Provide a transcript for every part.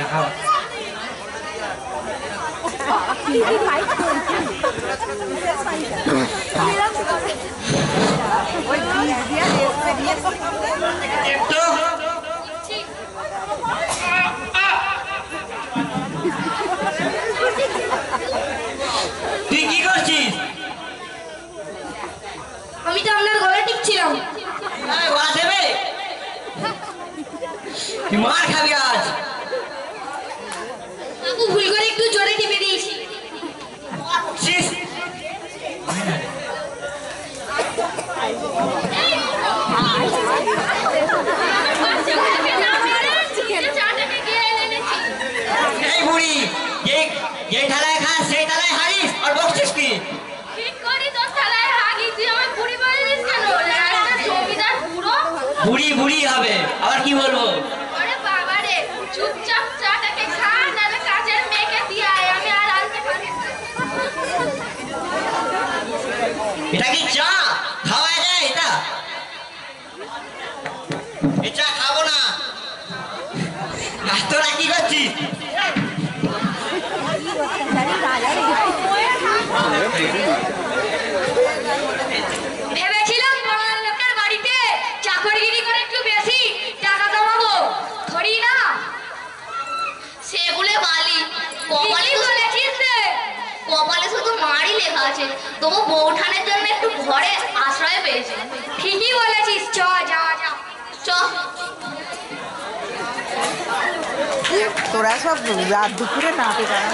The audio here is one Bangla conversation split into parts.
দেখাও তুই কি করছিস? আমি তো আপনার ঘরে টিকছিলাম। গলা দেবে, তুই মার খাবি আজ। কাকু ভুল করে একটু জোরে টিপে দিয়েছি। এই বুড়ি, যে থালায় খাস সেই থালায় হারিস আর বকছিস কি? ঠিক করি তো থালায় হাগি, তুই আমার বুড়ি বলে দিস কেন? একটা জমিদার বুড়ো। বুড়ি বুড়ি হবে, আবার কি বলবো? আরে বাবা রে, চুপচাপ চাটাকে খা, নাহলে কাজের মেয়েকে দিয়ে আয়, আমি আর আনতে পারি না। এটা কি চা খাওয়া যায়? এটা এই চা খাবো না। তোরা কি করছিস? ভেবেছিলাম বড় লোকের বাড়িতে চাকরগিরি করে একটু বেশি টাকা কামাবো, ধরি না সেগুলো বালি। কপালে বলেছিস রে, কপালে শুধু মারই লেখা আছে, তবু বউঠানের জন্য একটু ঘরে আশ্রয় পেয়েছি। ঠিকই বলেছিস, চ যা যা চ। তোরা সব রাত দুপুরে নাটে যারা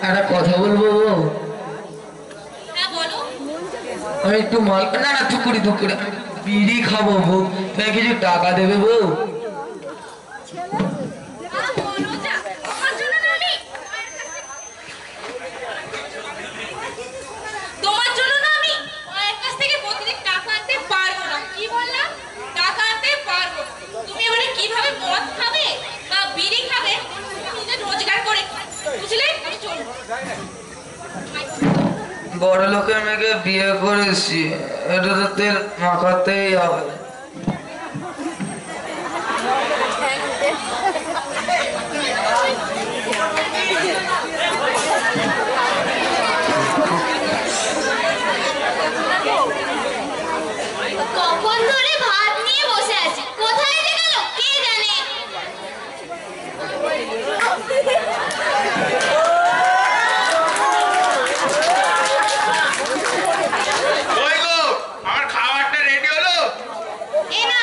একটা কথা বলবো। হ্যাঁ বলো। আমি একটু মাল না না টুকুরি টুকুরি বিড়ি খাবো বউ, তুমি কিছু টাকা দেবে বউ? তোমার জন্য না আমি মায়ের কাছ থেকে প্রতিদিন টাকা আনতে পারবো না। কি বললাম? টাকা আনতে পারবো। তুমি এবারে কিভাবে মদ খাবে বা বিড়ি খাবে নিজে রোজগার করে, বুঝলে? আমি চলবো। বড় লোকের মেয়েকে বিয়ে করেছি, এটা তো তেল মাখাতেই হবে। কখন ধরে ভাত নিয়ে বসে আছি, কোথায় যে গেল কে জানে। ওই গো, আমার খাবারটা রেডি হলো? এ না,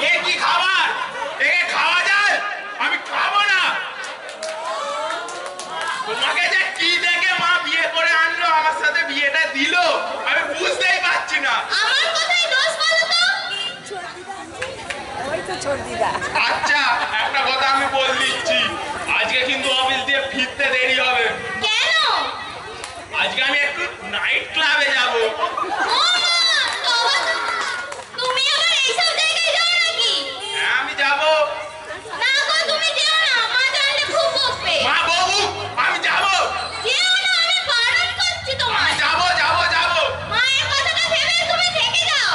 এ কি খাবার? একে খাওয়া যায়? আমি খাবো না। তোমাকে যে কি দেখে মা বিয়ে করে আনলো, আমার সাথে বিয়েটা দিল, আমি বুঝতেই পারছি না। আমার কোথায় দোষ বলো তো? ওই তো ছর্দিদা। আচ্ছা, একটা কথা আমি বল দিচ্ছি, আজকে কিন্তু অফিস দিয়ে ফিরতে দেরি হবে। কেন? আজকে আমি একটু নাইট ক্লাবে যাব। ও মা, তবা তো। তুমি আবার এইসব জায়গায় যাও নাকি? হ্যাঁ, আমি যাব। না গো, তুমি যেও না, মা জানলে খুব বকবে। মা বাবু, আমি যাব। যেও না, আমি বারণ করছি তোমায়। আমি যাব যাব যাব। মায়ের কথাটা ভেবে তুমি থেকে যাও।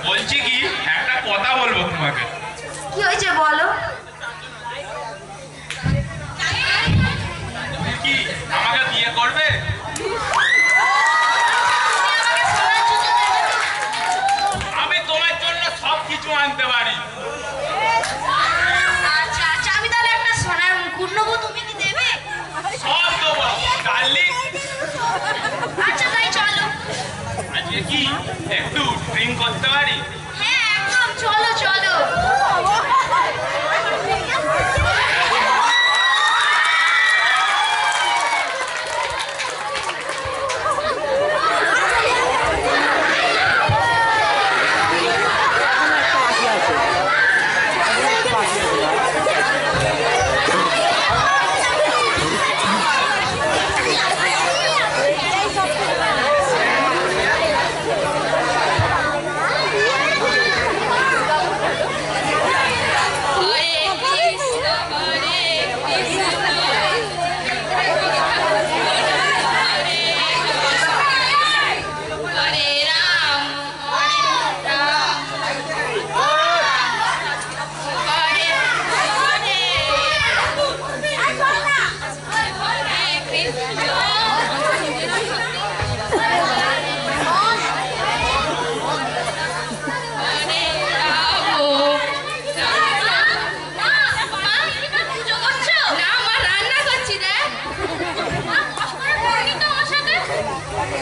বলছি কি একটা কথা বলবো তোমাকে। কি হয়েছে বলো। তুমি কি আমাকে বিয়ে করবে? আমি তোমার জন্য সবকিছু আনতে পারি। আচ্ছা আচ্ছা, আমি তাহলে একটা সোনার মুকুট নেবো, তুমি কি দেবে? সব দেবো ডার্লিং। আচ্ছা তাই চলো। আজকে কি একটু ড্রিঙ্ক করতে পারি? হ্যাঁ একদম, চলো চলো।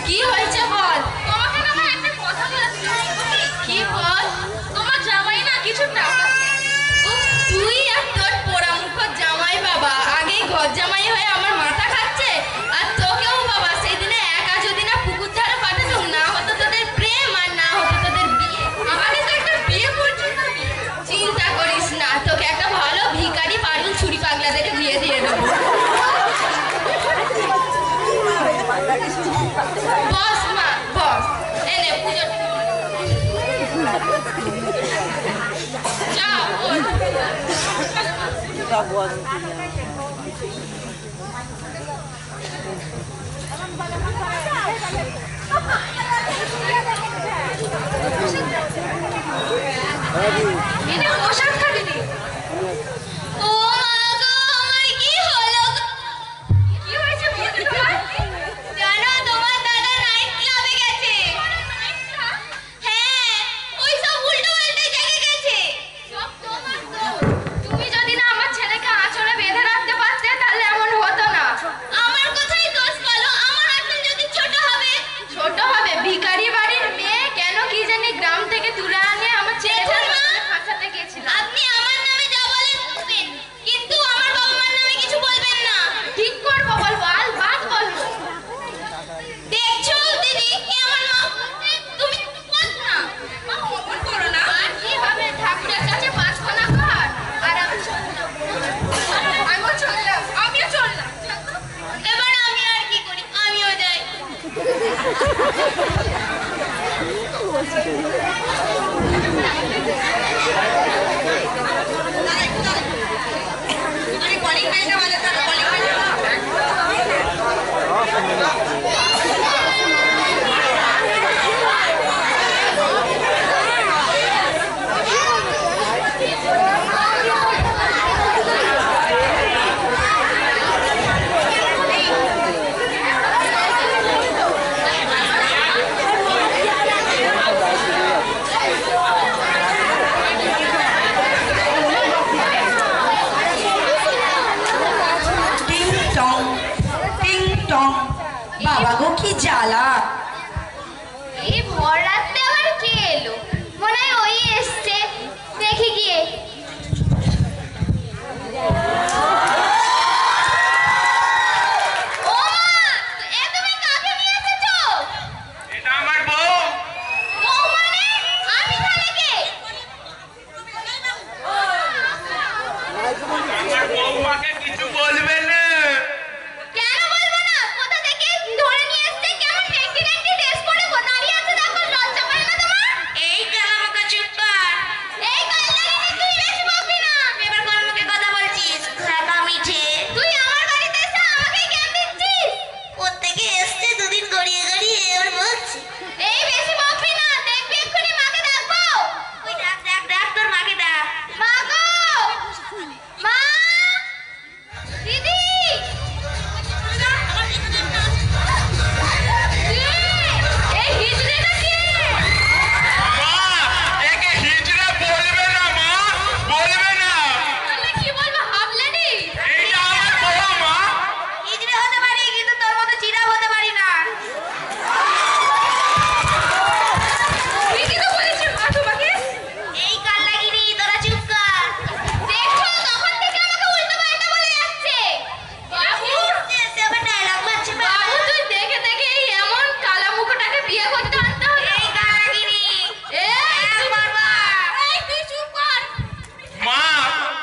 কি হয়েছে বল। তোমাকে না আমার একটা কথা বলতে। কি বল। তোমার জামাই না কিছু টাকা। তুই আর তোর পোড়ামুখ জামাই বাবা আগেই ঘর জামাই হয়ে আমার মাথা খাচ্ছে, আর তোকেও বাবা সেই দিনে একা যদি না পুকুর ধারে পাঠাতাম, না হতো তোদের প্রেম আর না হতো তোদের বিয়ে। আমাকে তো একটা বিয়ে পর্যন্ত চিন্তা করিস না, তোকে একটা ভালো ভিখারি পাগল ছুরি পাগলা দেখে বিয়ে দিয়ে দেবো। বস মা বস, এনে পুজো যাও। বলছি তো। বাবা গো কি জ্বালা! এই ভর রাতে আবার কে এলো? মনে হয় ওই এসছে, দেখি গিয়ে। ও মা, এ তুমি কাকে নিয়ে এসেছো? এটা আমার বউ। ও মানে আমি তাহলে কে? আমার বউমাকে কিছু বলবে না। কেন বলবো না? কোথা থেকে ধরে নিয়ে এসছে? কেমন নেংটি নেংটি ড্রেস পরে দাঁড়িয়ে আছে, দেখো লজ্জা করে না তোমার? এই কালামুখা চুপ কর। এই কালদারিনি, তুই বেশি বকবি না। এবার কোন মুখে কথা বলছিস? টাকা মিঠে তুই আমার বাড়িতে এসে আমাকেই জ্ঞান দিচ্ছিস। প্রত্যেকে এসছে দুদিন গড়িয়ে গড়িয়ে ওর বলছি। এই বেশি বকবি না, দেখবি এক্ষুনি মাকে ডাকবো। ওই ডাক ডাক ডাক তোর মাকে ডাক। মা গো! মা! দিদি! এই হিজড়েটা কে? মা, একে হিজড়া বলবে না মা, বলবে না। তাহলে কি বলবো, হাবলেনি? এইটা আমার বউ মা। হিজড়ে হতে পারি কিন্তু তোর মতো চিরাব হতে পারি না। তুই কি তো বলেছিস মা তোমাকে? এই কাল লাগিনি, তোরা চুপ কর। দেখো, তখন থেকে আমাকে উল্টোপাল্টা বলে যাচ্ছে। বাবু! এসে আবার ডায়লগ মারছে। বাবু, তুই দেখে দেখে এই এমন কালা মুখোটাকে বিয়ে করতে আনতে হলো? এই কাল লাগিনি। এই তুই চুপ কর। মা,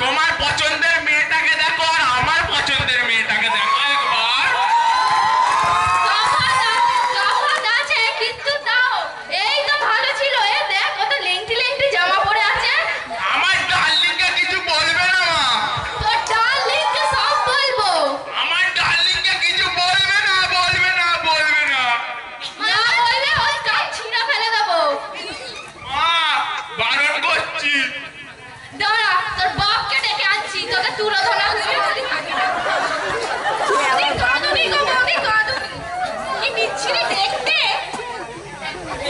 তোমার পছন্দের মেয়েটাকে দেখো আর আমার পছন্দের মেয়েটাকে দেখো একবার। তফাৎ আছে, কিন্তু তাও এই তো ভালো ছিল। এ দেখ কত লেংটি লেংটি জামা পরে আছে। আমার ডার্লিংকে কিছু বলবে না মা। তোর ডার্লিংকে সব বলবো। আমার ডার্লিংকে কিছু বলবে না, বলবে না, বলবে না। না বললে ওই কাপ ছিঁড়া ফেলে দেবো। মা, বারণ করছি। দাঁড়া, তোর বাপকে ডেকে আনছি, তোকে তুলে ধরা কাঁদুনি গো বৌদি, কাঁদুনি। কি বিচ্ছিরি দেখতে।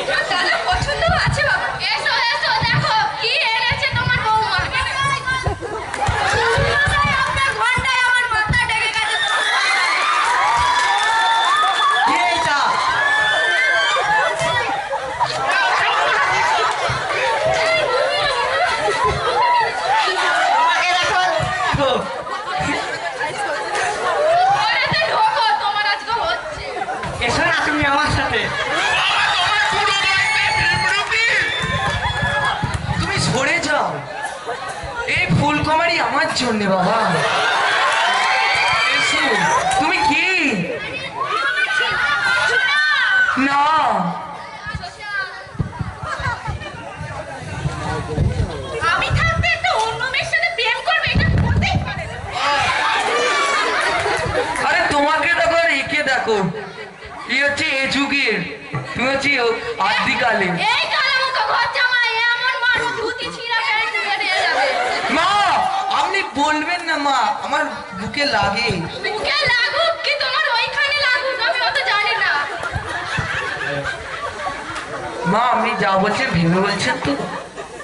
আমার দাদা পছন্দ আছে বাবা। এসো এসো, দেখো কি এনেছে তোমার বৌমা। আপনার ঘন্টায় আমার মাথা ডেকে গেছে। কি এটা? তো, ঘরেতে ঢোকো, তোমার আজকে হচ্ছে। এসো না তুমি আমার সাথে। বাবা, তোমার পুরো বয়সে ভীমরূপী। তুমি সরে যাও। এই ফুলকুমারি আমার জন্য বাবা। এসো। তুমি কি? না, আমি থাকতে একটা অন্য মেয়ের সাথে প্রেম করবে, এটা হতেই পারে না। আরে তোমাকে দেখো আর একে দেখো। এই হচ্ছে এ যুগের, তুমি হচ্ছে আদিকালে। এই কালামুখো ঘর জামাই এমন মারো, ধুতি ছিঁড়া প্যান্ট বেরিয়ে যাবে। মা, আপনি বলবেন না মা, আমার বুকে লাগে। বুকে লাগুক কি তোমার ওইখানে লাগুক, আমি অত জানি না। মা, আপনি যা বলছেন ভেবে বলছেন তো?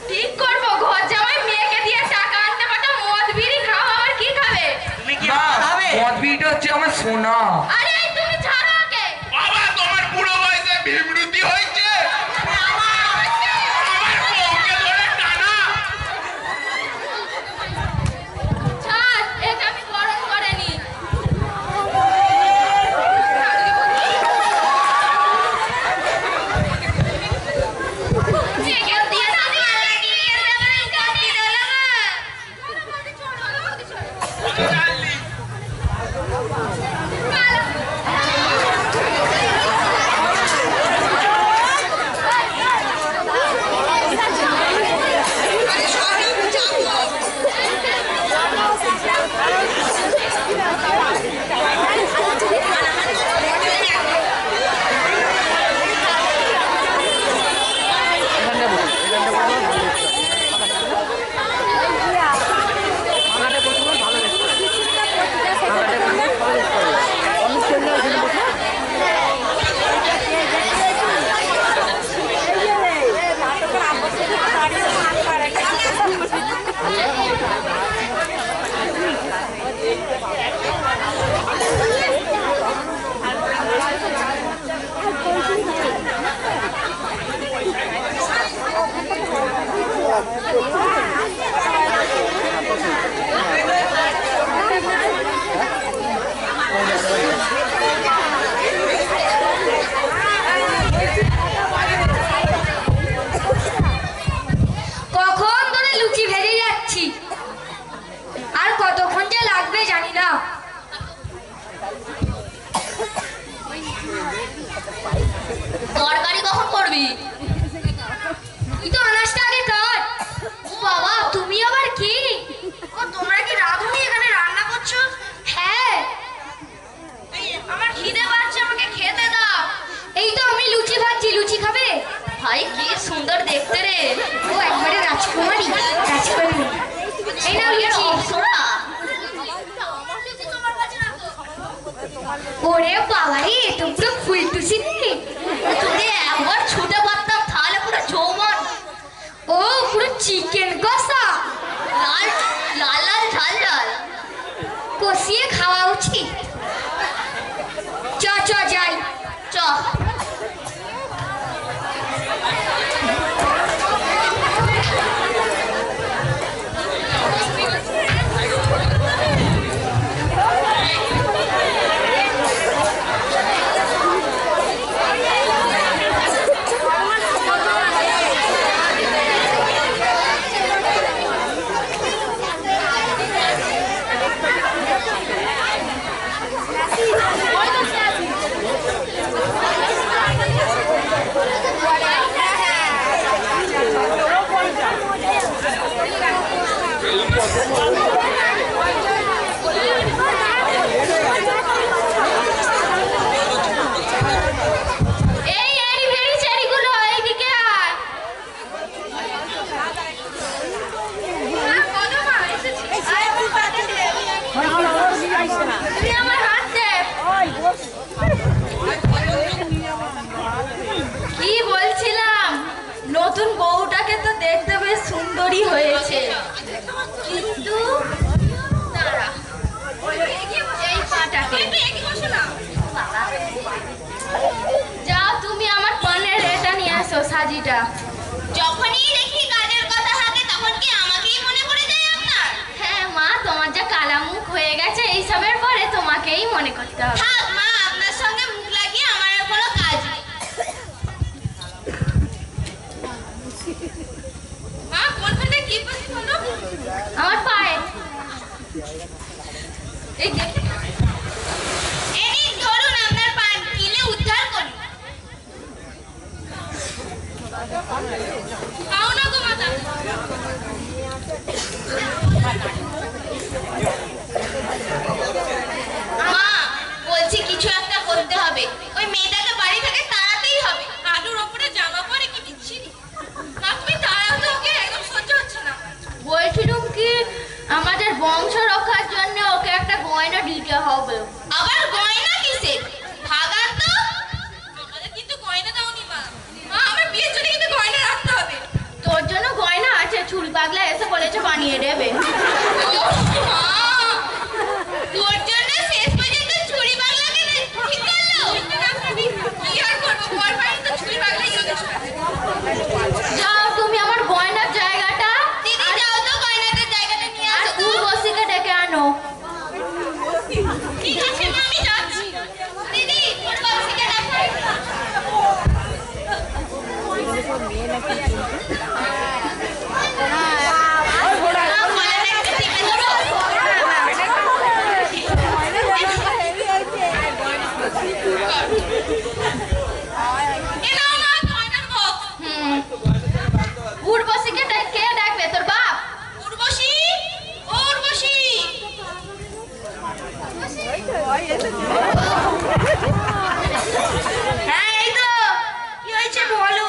ঠিক করবো, ঘর জামাই মেয়েকে দিয়ে টাকা আনতে পাঠাও, মদ বিড়ি খাও, আবার কি খাবে? মা, মদ বিড়িটা হচ্ছে আমার সোনা। আরে এই তুমি ছাড়ো ওকে। বাবা, তোমার পুরো বয়সে ভীমরূপী হয়েছে। আমার বউকে ধরে টানা। ছাড়, এটা আমি গরম করে নি। কেউ দিয়ে দাও, দিয়ে দাও। ডার্লিং, ওরে বাবা রে, তো পুরো ফুলটুসি রে। যদি একবার ছুটে পারতাম তাহলে পুরো যৌবন। ও পুরো চিকেন কষা, লাল লাল লাল ঝাল ঝাল কষিয়ে খাওয়া উচিত। চ চ যাই চ। কি বলছিলাম, নতুন বউটাকে তো দেখতে বেশ সুন্দরী হয়েছে, কিন্তু দাঁড়া, এই পাটাকে যাও তুমি আমার পনের এটা নিয়ে আসো, সাজিটা। যখনই দেখি কাজের কথা থাকে তখন কি আমাকেই মনে পড়ে যায় আপনার? হ্যাঁ মা, তোমার যা কালা মুখ হয়ে গেছে এইসবের পরে তোমাকেই মনে করতে হবে। থাক মা, আপনার সঙ্গে মুখ লাগিয়ে আমার আর কোনো কাজ নেই। মা কোনখানে কি পছন্দ হলো? আমার পায়ে। এই দেখি, এই নিন ধরুন আপনার পান, কিলে উদ্ধার করুন। খাও না গো মাতা। মা বলছি কিছু একটা করতে হবে, ওই মেয়েটাকে বাড়ি থেকে তাড়াতেই হবে। কালুর ওপরে জামা পরে কি বিচ্ছিরি। মা তুমি তাড়াও তো ওকে, একদম সহ্য হচ্ছে না। বলছিলাম কি, আমাদের বংশ রক্ষার জন্য ওকে একটা গয়না দিতে হবে। আবার গয়না কিসের? ভাগার তো। আমাদের কিন্তু গয়না দাওনি মা। মা আমার বিয়ের জন্য কিন্তু গয়না রাখতে হবে। তোর জন্য গয়না আছে, চুল পাগলা এসে বলেছে বানিয়ে দেবে। মা, তোর জন্য শেষ পর্যন্ত ছুরি বাংলা কেনে ঠিক করলো। কি আর করবো, বর বাড়ি তো ছুরি বাংলাই যথেষ্ট। যাও তুমি আমার গয়নার জায়গাটা, দিদি যাও তো গয়নাদের জায়গাটা নিয়ে আর আসো তো। উর্বশীকে ডেকে আনো। ঠিক আছে মা, আমি যাচ্ছি। দিদি ওর বাবুকে ডাকো। মা, গলাটা একটু টিপে ধরো। এ নাও মা, গয়নার বক্স। উর্বশীকে কে ডাকবে, তোর বাপ? উর্বশী, ও উর্বশী। হ্যাঁ এই তো, কি হয়েছে বলো।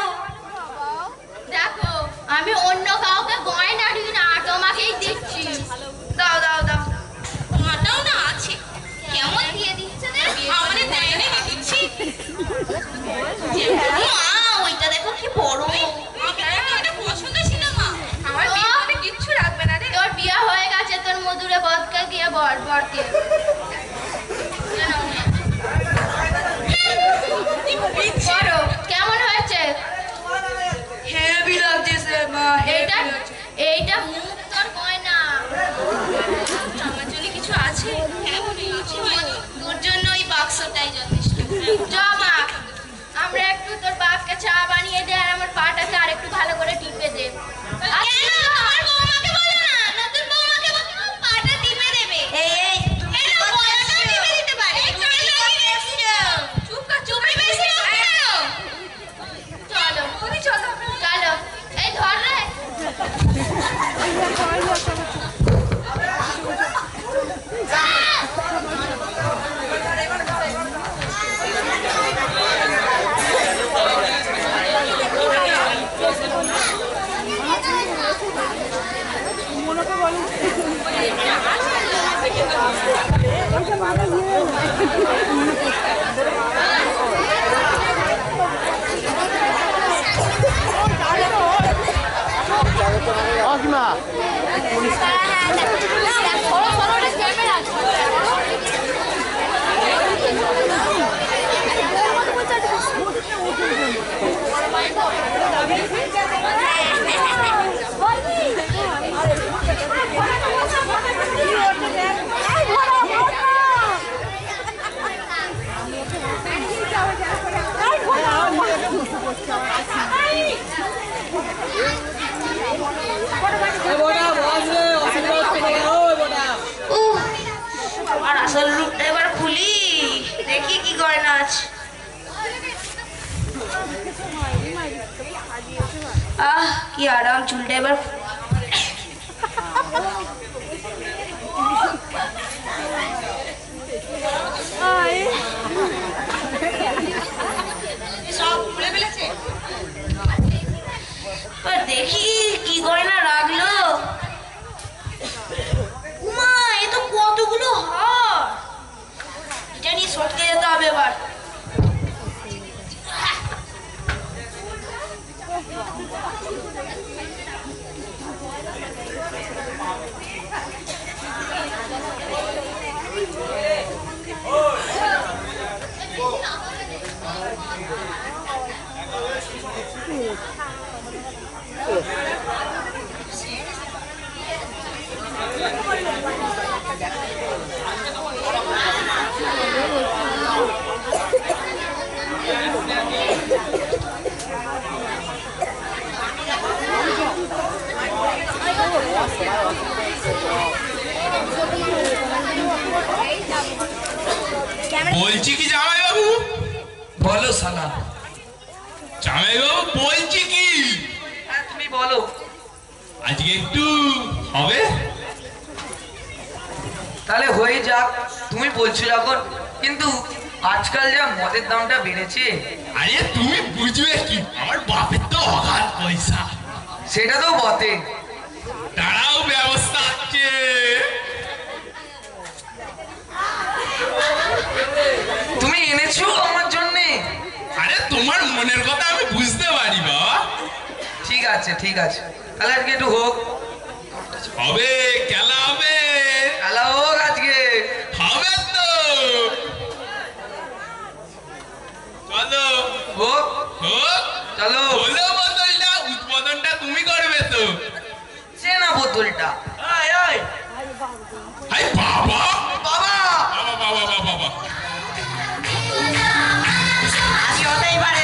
দেখো আমি অন্য কাউকে গয়না দিই না, তোমাকেই দিচ্ছি। দাও দাও দাও। মাটাও না আছে, কেমন দিয়ে দিচ্ছে রে। আমাদের দেয় না, দিচ্ছি। মা ওইটা দেখো কি বড়। আমার তো এটা পছন্দ ছিল মা। আমার বিয়েতে কিচ্ছু রাখবে না রে। তোর বিয়ে হয়ে গেছে, তোর মধুরে বদকে গিয়ে বরকে। বলো, কেমন হয়েছে? হেভি লাগতেছে মা, এইটা এইটা মুখ তোর গয়না। আমার জন্য কিছু আছে? হ্যাঁ মনে আছে। তোর জন্য ওই বাক্সটাই যথেষ্ট। জমা, আমরা একটু তোর বাপকে চা বানিয়ে দে, আর আমার পাটাকে আর একটু ভালো করে টিপে দে। কেন তোমার বৌমাকে বলো না, নতুন বৌমাকে বলো পাটা টিপে দেবে। এই তুমি তো গলাটাও টিপে দিতে পারে। তুমি চুপ কর, চুপি বেশি লোক কেন? চলো তুমি চলো। চলো, এই ধর রে। আর আসল রূপটা এবার খুলি, দেখি কি গয়না আছে। আহ কি আরাম, চুলটা এবার সব খুলে ফেলেছে। দেখি কি গয়না রাখলো। উমা, এ তো কতগুলো হার, এটা নিয়ে সটকে যেতে হবে এবার। বলছি কি জামাই বাবু? বলো শালা। জামাই বাবু বলছি কি, হ্যাঁ তুমি বলো। আজকে একটু হবে? তাহলে হয়ে যাক, তুমি বলছো যখন। কিন্তু আজকাল যা মদের দামটা বেড়েছে। আরে তুমি বুঝবে কি, আমার বাপের তো অগাধ পয়সা। সেটা তো বটে। তারাও ব্যবস্থা আছে। তুমি এনেছো আমার জন্যে? আরে তোমার মনের কথা আমি বুঝতে পারি বাবা। ঠিক আছে ঠিক আছে, তাহলে আজকে একটু হোক। হবে, খেলা হবে। খেলা হোক আজকে। হবে তো, চলো হোক হোক। চলো। হলো বদলটা, উদ্বোধনটা তুমি করবে তো? সে না বোতলটা। হাই বাবা বাবা বাবা বাবা বাবা বাবা। আজকে হতেই পারে।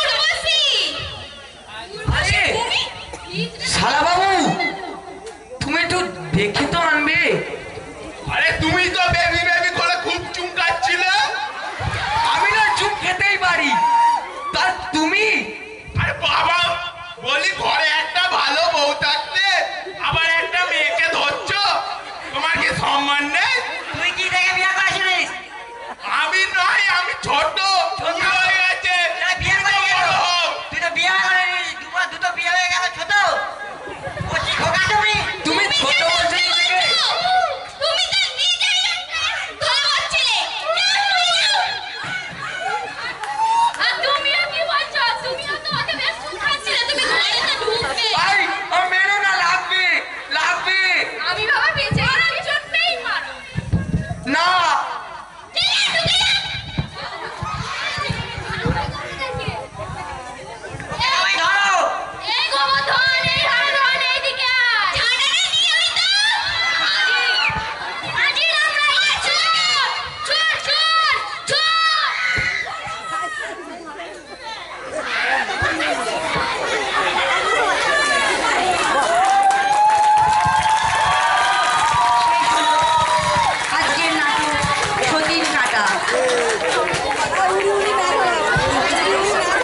উঠবসি না